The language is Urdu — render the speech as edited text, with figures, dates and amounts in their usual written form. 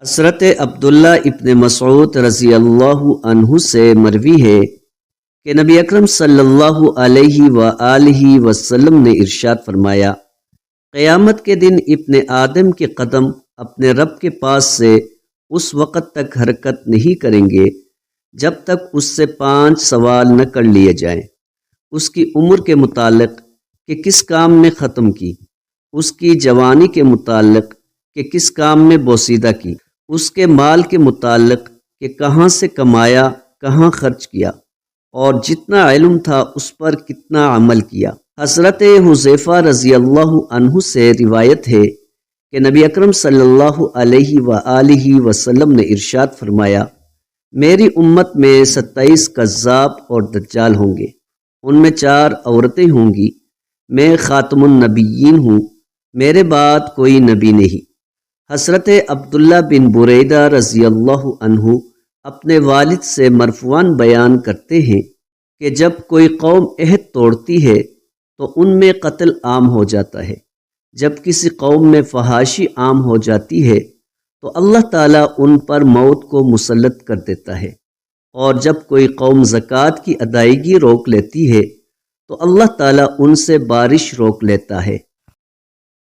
حضرت عبداللہ ابن مسعود رضی اللہ عنہ سے مروی ہے کہ نبی اکرم صلی اللہ علیہ وآلہ وسلم نے ارشاد فرمایا، قیامت کے دن ابن آدم کے قدم اپنے رب کے پاس سے اس وقت تک حرکت نہیں کریں گے جب تک اس سے 5 سوال نہ کر لیے جائیں۔ اس کی عمر کے متعلق کہ کس کام میں ختم کی، اس کی جوانی کے متعلق کہ کس کام میں بوسیدہ کی، اس کے مال کے متعلق کہ کہاں سے کمایا، کہاں خرچ کیا، اور جتنا علم تھا اس پر کتنا عمل کیا۔ حضرت حذیفہ رضی اللہ عنہ سے روایت ہے کہ نبی اکرم صلی اللہ علیہ وآلہ وسلم نے ارشاد فرمایا، میری امت میں 27 کذاب اور دجال ہوں گے، ان میں 4 عورتیں ہوں گی، میں خاتم النبیین ہوں، میرے بعد کوئی نبی نہیں۔ حضرت عبداللہ بن بریدہ رضی اللہ عنہ اپنے والد سے مرفوعاً بیان کرتے ہیں کہ جب کوئی قوم عہد توڑتی ہے تو ان میں قتل عام ہو جاتا ہے، جب کسی قوم میں فحاشی عام ہو جاتی ہے تو اللہ تعالیٰ ان پر موت کو مسلط کر دیتا ہے، اور جب کوئی قوم زکوٰۃ کی ادائیگی روک لیتی ہے تو اللہ تعالیٰ ان سے بارش روک لیتا ہے۔